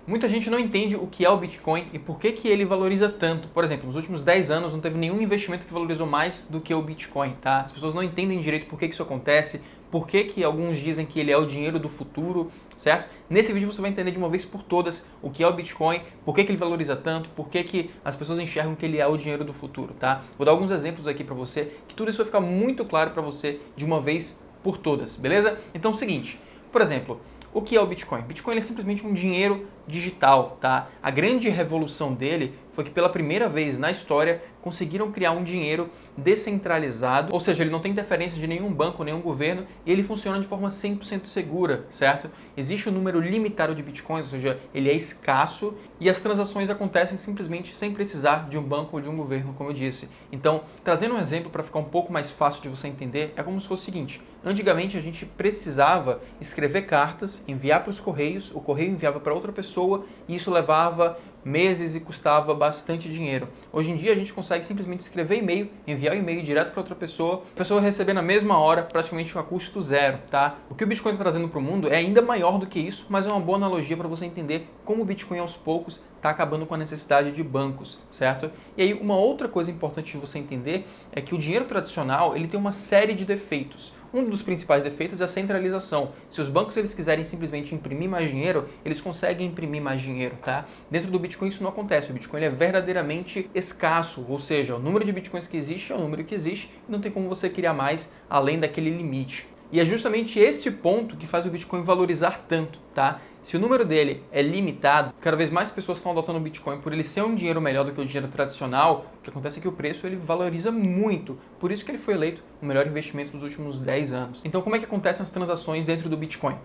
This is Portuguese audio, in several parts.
Muita gente não entende o que é o Bitcoin e por que ele valoriza tanto. Por exemplo, nos últimos 10 anos não teve nenhum investimento que valorizou mais do que o Bitcoin, tá? As pessoas não entendem direito por que isso acontece, por que alguns dizem que ele é o dinheiro do futuro, certo? Nesse vídeo você vai entender de uma vez por todas o que é o Bitcoin, por que ele valoriza tanto, por que as pessoas enxergam que ele é o dinheiro do futuro, tá? Vou dar alguns exemplos aqui para você, que tudo isso vai ficar muito claro para você de uma vez por todas, beleza? Então é o seguinte, por exemplo, o que é o Bitcoin? Bitcoin é simplesmente um dinheiro digital, tá? A grande revolução dele foi que pela primeira vez na história conseguiram criar um dinheiro descentralizado, ou seja, ele não tem interferência de nenhum banco, nenhum governo, e ele funciona de forma 100% segura, certo? Existe um número limitado de bitcoins, ou seja, ele é escasso e as transações acontecem simplesmente sem precisar de um banco ou de um governo, como eu disse. Então, trazendo um exemplo para ficar um pouco mais fácil de você entender, é como se fosse o seguinte: antigamente a gente precisava escrever cartas, enviar para os correios, o correio enviava para outra pessoa e isso levava meses e custava bastante dinheiro. Hoje em dia a gente consegue simplesmente escrever e-mail, enviar o e-mail direto para outra pessoa, a pessoa receber na mesma hora, praticamente a custo zero, tá? O que o Bitcoin está trazendo para o mundo é ainda maior do que isso, mas é uma boa analogia para você entender como o Bitcoin aos poucos está acabando com a necessidade de bancos, certo? E aí uma outra coisa importante de você entender é que o dinheiro tradicional ele tem uma série de defeitos. Um dos principais defeitos é a centralização. Se os bancos eles quiserem simplesmente imprimir mais dinheiro, eles conseguem imprimir mais dinheiro, tá? Dentro do Bitcoin isso não acontece. O Bitcoin é verdadeiramente escasso, ou seja, o número de Bitcoins que existe é o número que existe e não tem como você criar mais além daquele limite. E é justamente esse ponto que faz o Bitcoin valorizar tanto, tá? Se o número dele é limitado, cada vez mais pessoas estão adotando o Bitcoin por ele ser um dinheiro melhor do que o dinheiro tradicional, o que acontece é que o preço ele valoriza muito. Por isso que ele foi eleito o melhor investimento dos últimos 10 anos. Então como é que acontecem as transações dentro do Bitcoin?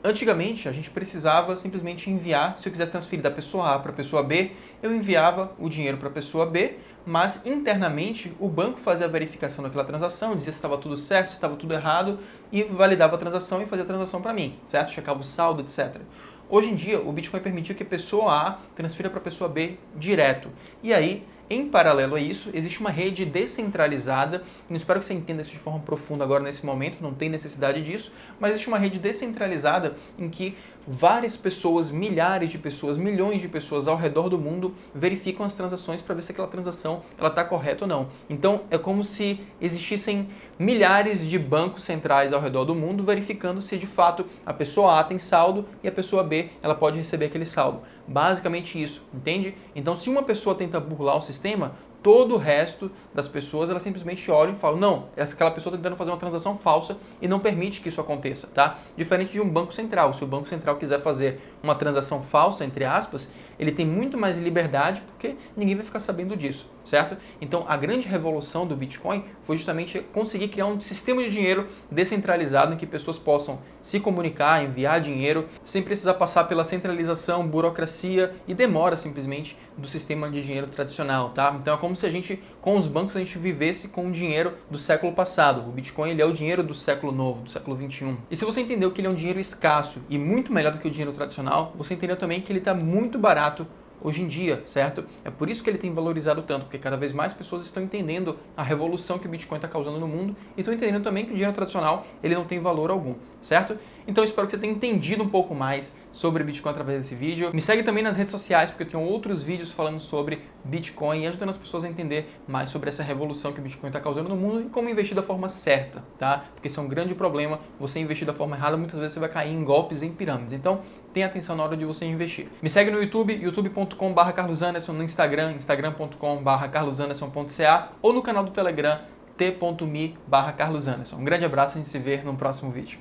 Antigamente, a gente precisava simplesmente enviar, se eu quisesse transferir da pessoa A para a pessoa B, eu enviava o dinheiro para a pessoa B, mas internamente o banco fazia a verificação daquela transação, dizia se estava tudo certo, se estava tudo errado, e validava a transação e fazia a transação para mim, certo? Checava o saldo, etc. Hoje em dia, o Bitcoin permitiu que a pessoa A transfira para a pessoa B direto. E aí, em paralelo a isso, existe uma rede descentralizada, e não espero que você entenda isso de forma profunda agora nesse momento, não tem necessidade disso, mas existe uma rede descentralizada em que várias pessoas, milhares de pessoas, milhões de pessoas ao redor do mundo verificam as transações para ver se aquela transação está correta ou não. Então é como se existissem milhares de bancos centrais ao redor do mundo verificando se de fato a pessoa A tem saldo e a pessoa B ela pode receber aquele saldo. Basicamente isso, entende? Então se uma pessoa tenta burlar o sistema, todo o resto das pessoas, elas simplesmente olham e falam, não, aquela pessoa está tentando fazer uma transação falsa e não permite que isso aconteça, tá? Diferente de um banco central. Se o banco central quiser fazer uma transação falsa, entre aspas, ele tem muito mais liberdade porque ninguém vai ficar sabendo disso, certo? Então, a grande revolução do Bitcoin foi justamente conseguir criar um sistema de dinheiro descentralizado em que pessoas possam se comunicar, enviar dinheiro, sem precisar passar pela centralização, burocracia e demora simplesmente do sistema de dinheiro tradicional, tá? Então, é como se a gente, com os bancos, a gente vivesse com o dinheiro do século passado. O Bitcoin ele é o dinheiro do século novo, do século 21. E se você entendeu que ele é um dinheiro escasso e muito melhor do que o dinheiro tradicional, você entendeu também que ele está muito barato hoje em dia, certo? É por isso que ele tem valorizado tanto, porque cada vez mais pessoas estão entendendo a revolução que o Bitcoin está causando no mundo e estão entendendo também que o dinheiro tradicional ele não tem valor algum, certo? Então eu espero que você tenha entendido um pouco mais sobre Bitcoin através desse vídeo. Me segue também nas redes sociais, porque eu tenho outros vídeos falando sobre Bitcoin e ajudando as pessoas a entender mais sobre essa revolução que o Bitcoin está causando no mundo e como investir da forma certa, tá? Porque isso é um grande problema, você investir da forma errada, muitas vezes você vai cair em golpes, em pirâmides. Então, tenha atenção na hora de você investir. Me segue no YouTube, youtube.com/carlosanderson, no Instagram, instagram.com/carlosanderson.ca ou no canal do Telegram, t.me/carlosanderson. Um grande abraço e a gente se vê no próximo vídeo.